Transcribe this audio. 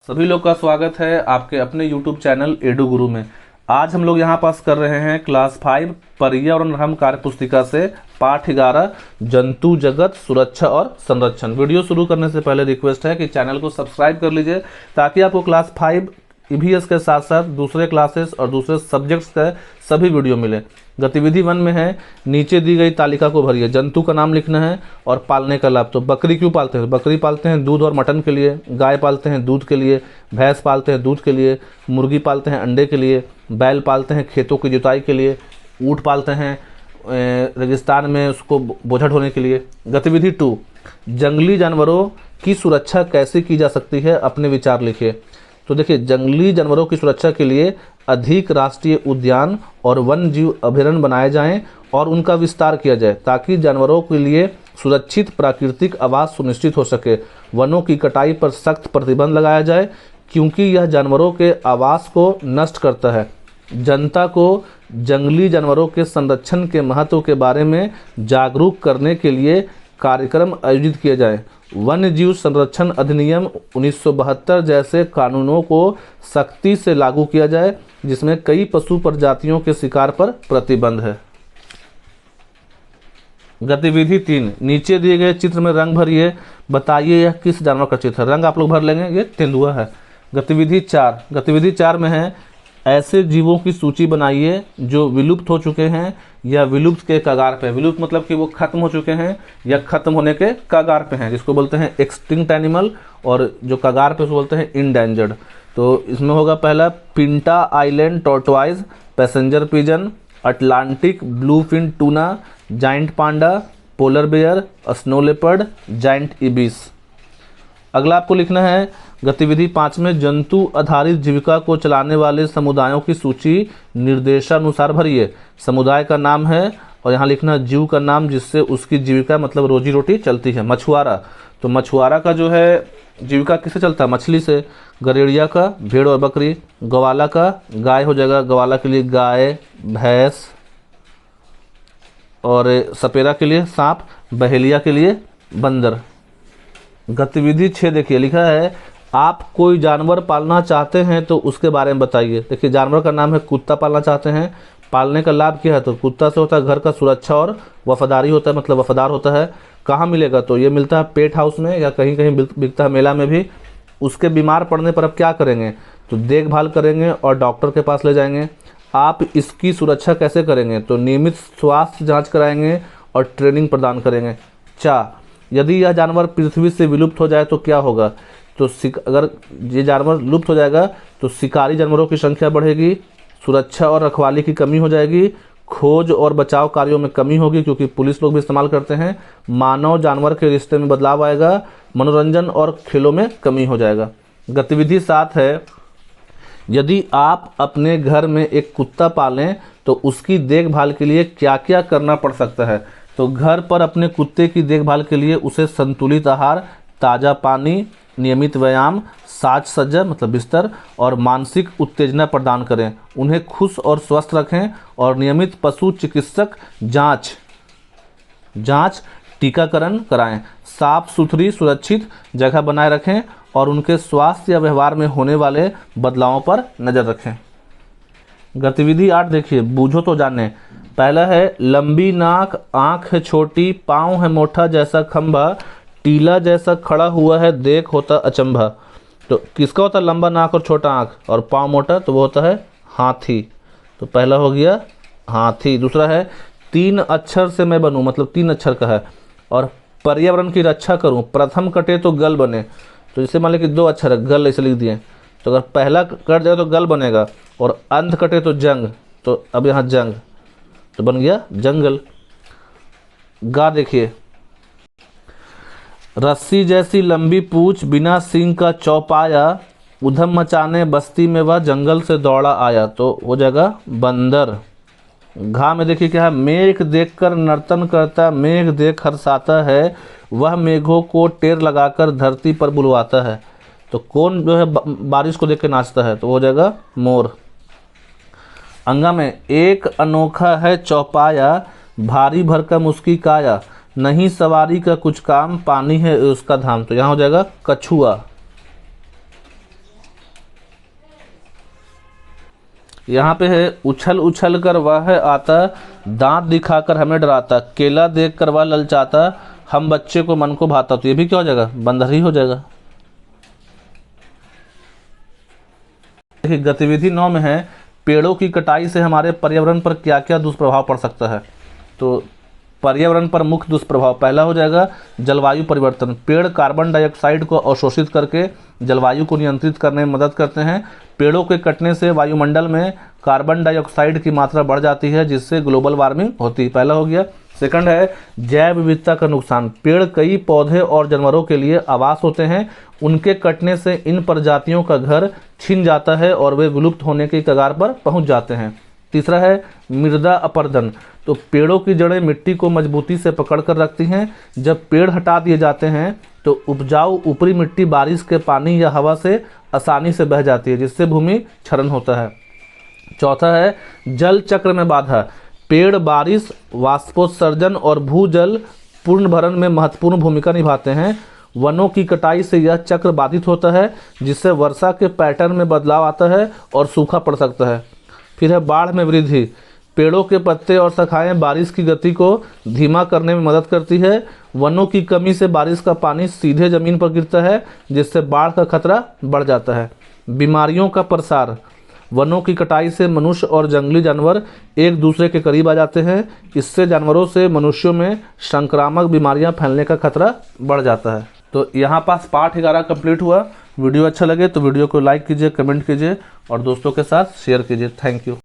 सभी लोग का स्वागत है आपके अपने YouTube चैनल एडू गुरु में। आज हम लोग यहाँ पास कर रहे हैं क्लास 5 पर्यावरण हम कार्य पुस्तिका से पाठ 11 जंतु जगत सुरक्षा और संरक्षण। वीडियो शुरू करने से पहले रिक्वेस्ट है कि चैनल को सब्सक्राइब कर लीजिए ताकि आपको क्लास 5 ईवीएस के साथ साथ दूसरे क्लासेस और दूसरे सब्जेक्ट्स का सभी वीडियो मिले। गतिविधि 1 में है, नीचे दी गई तालिका को भरिए। जंतु का नाम लिखना है और पालने का लाभ। तो बकरी क्यों पालते हैं? बकरी पालते हैं दूध और मटन के लिए, गाय पालते हैं दूध के लिए, भैंस पालते हैं दूध के लिए, मुर्गी पालते हैं अंडे के लिए, बैल पालते हैं खेतों की जुताई के लिए, ऊँट पालते हैं रेगिस्तान में उसको बोझा ढोने के लिए। गतिविधि 2, जंगली जानवरों की सुरक्षा कैसे की जा सकती है, अपने विचार लिखिए। तो देखिए, जंगली जानवरों की सुरक्षा के लिए अधिक राष्ट्रीय उद्यान और वन्य जीव अभयारण्य बनाए जाएं और उनका विस्तार किया जाए ताकि जानवरों के लिए सुरक्षित प्राकृतिक आवास सुनिश्चित हो सके। वनों की कटाई पर सख्त प्रतिबंध लगाया जाए क्योंकि यह जानवरों के आवास को नष्ट करता है। जनता को जंगली जानवरों के संरक्षण के महत्व के बारे में जागरूक करने के लिए कार्यक्रम आयोजित किए जाएं। वन्य जीव संरक्षण अधिनियम 1972 जैसे कानूनों को सख्ती से लागू किया जाए जिसमें कई पशु प्रजातियों के शिकार पर प्रतिबंध है। गतिविधि 3, नीचे दिए गए चित्र में रंग भरिए। बताइए यह किस जानवर का चित्र है। रंग आप लोग भर लेंगे, ये तेंदुआ है। गतिविधि 4 में है, ऐसे जीवों की सूची बनाइए जो विलुप्त हो चुके हैं या विलुप्त के कगार पे। विलुप्त मतलब कि वो खत्म हो चुके हैं या खत्म होने के कगार पे हैं, जिसको बोलते हैं एक्सटिंक्ट एनिमल, और जो कगार पे उसको बोलते हैं इंडेंजर्ड। तो इसमें होगा पहला Pinta island tortoise, passenger pigeon, Atlantic bluefin tuna, giant panda, polar bear, snow leopard, giant ibis. अगला आपको लिखना है गतिविधि 5 में, जंतु आधारित जीविका को चलाने वाले समुदायों की सूची निर्देशानुसार भरिए। समुदाय का नाम है और यहाँ लिखना जीव का नाम जिससे उसकी जीविका मतलब रोजी रोटी चलती है। मछुआरा, तो मछुआरा का जो है जीविका किससे चलता है? मछली से। गरेड़िया का भेड़ और बकरी। गवाला का गाय हो जाएगा, गवाला के लिए गाय भैंस, और सपेरा के लिए सांप, बहेलिया के लिए बंदर। गतिविधि 6 देखिए, लिखा है आप कोई जानवर पालना चाहते हैं तो उसके बारे में बताइए। देखिए, जानवर का नाम है कुत्ता पालना चाहते हैं। पालने का लाभ क्या है? तो कुत्ता से होता है घर का सुरक्षा और वफादारी होता है, मतलब वफादार होता है। कहाँ मिलेगा? तो ये मिलता है पेट हाउस में या कहीं कहीं बिकता है मेला में भी। उसके बीमार पड़ने पर अब क्या करेंगे? तो देखभाल करेंगे और डॉक्टर के पास ले जाएंगे। आप इसकी सुरक्षा कैसे करेंगे? तो नियमित स्वास्थ्य जाँच कराएंगे और ट्रेनिंग प्रदान करेंगे। यदि यह जानवर पृथ्वी से विलुप्त हो जाए तो क्या होगा? तो अगर ये जानवर लुप्त हो जाएगा तो शिकारी जानवरों की संख्या बढ़ेगी, सुरक्षा और रखवाली की कमी हो जाएगी, खोज और बचाव कार्यों में कमी होगी क्योंकि पुलिस लोग भी इस्तेमाल करते हैं, मानव जानवर के रिश्ते में बदलाव आएगा, मनोरंजन और खेलों में कमी हो जाएगा। गतिविधि 7 है, यदि आप अपने घर में एक कुत्ता पालें तो उसकी देखभाल के लिए क्या क्या करना पड़ सकता है? तो घर पर अपने कुत्ते की देखभाल के लिए उसे संतुलित आहार, ताज़ा पानी, नियमित व्यायाम, साज सज्जा मतलब बिस्तर और मानसिक उत्तेजना प्रदान करें। उन्हें खुश और स्वस्थ रखें और नियमित पशु चिकित्सक जांच टीकाकरण कराएं। साफ सुथरी सुरक्षित जगह बनाए रखें और उनके स्वास्थ्य या व्यवहार में होने वाले बदलावों पर नज़र रखें। गतिविधि 8 देखिए, बूझो तो जाने। पहला है, लंबी नाक, आँख है छोटी, पाँव है मोटा जैसा खंभा, टीला जैसा खड़ा हुआ है, देख होता अचंभा। तो किसका होता है लंबा नाक और छोटा आँख और पाँव मोटा? तो वो होता है हाथी। तो पहला हो गया हाथी। दूसरा है, 3 अक्षर से मैं बनूं, मतलब 3 अक्षर का है, और पर्यावरण की रक्षा करूं, प्रथम कटे तो गल बने। तो जैसे मान लीजिए कि 2 अक्षर है, गल ऐसे लिख दिए, तो अगर पहला कट जाए तो गल बनेगा और अंत कटे तो जंग, तो अब यहाँ जंग, तो बन गया जंगल। गा देखिए, रस्सी जैसी लंबी पूंछ, बिना सींग का चौपाया, उधम मचाने बस्ती में वह जंगल से दौड़ा आया। तो हो जाएगा बंदर। घा में देखिए क्या है, मेघ देखकर नर्तन करता, मेघ देख हर्षाता है, वह मेघों को टेर लगाकर धरती पर बुलवाता है। तो कौन जो है बारिश को देख के नाचता है? तो हो जाएगा मोर। अंगा में, एक अनोखा है चौपाया, भारी भरकम उसकी काया, नहीं सवारी का कुछ काम, पानी है उसका धाम। तो यहाँ हो जाएगा कछुआ। यहाँ पे है उछल उछल कर वह आता, दांत दिखाकर हमें डराता, केला देख कर वह ललचाता, हम बच्चे को मन को भाता। तो ये भी क्या हो जाएगा, बंदर ही हो जाएगा। देखिए गतिविधि 9 में है, पेड़ों की कटाई से हमारे पर्यावरण पर क्या क्या दुष्प्रभाव पड़ सकता है। तो पर्यावरण पर मुख्य दुष्प्रभाव पहला हो जाएगा जलवायु परिवर्तन। पेड़ कार्बन डाइऑक्साइड को अवशोषित करके जलवायु को नियंत्रित करने में मदद करते हैं। पेड़ों के कटने से वायुमंडल में कार्बन डाइऑक्साइड की मात्रा बढ़ जाती है, जिससे ग्लोबल वार्मिंग होती है। पहला हो गया। सेकंड है जैव विविधता का नुकसान। पेड़ कई पौधे और जानवरों के लिए आवास होते हैं, उनके कटने से इन प्रजातियों का घर छिन जाता है और वे विलुप्त होने के कगार पर पहुंच जाते हैं। तीसरा है मृदा अपरदन। तो पेड़ों की जड़ें मिट्टी को मजबूती से पकड़ कर रखती हैं। जब पेड़ हटा दिए जाते हैं तो उपजाऊ ऊपरी मिट्टी बारिश के पानी या हवा से आसानी से बह जाती है, जिससे भूमि क्षरण होता है। चौथा है जल चक्र में बाधा। पेड़ बारिश, वाष्पोत्सर्जन और भूजल पुनर्भरण में महत्वपूर्ण भूमिका निभाते हैं। वनों की कटाई से यह चक्र बाधित होता है, जिससे वर्षा के पैटर्न में बदलाव आता है और सूखा पड़ सकता है। फिर है बाढ़ में वृद्धि। पेड़ों के पत्ते और शाखाएं बारिश की गति को धीमा करने में मदद करती है। वनों की कमी से बारिश का पानी सीधे जमीन पर गिरता है, जिससे बाढ़ का खतरा बढ़ जाता है। बीमारियों का प्रसार। वनों की कटाई से मनुष्य और जंगली जानवर एक दूसरे के करीब आ जाते हैं। इससे जानवरों से मनुष्यों में संक्रामक बीमारियां फैलने का खतरा बढ़ जाता है। तो यहाँ पास पाठ 11 कंप्लीट हुआ। वीडियो अच्छा लगे तो वीडियो को लाइक कीजिए, कमेंट कीजिए और दोस्तों के साथ शेयर कीजिए। Thank you.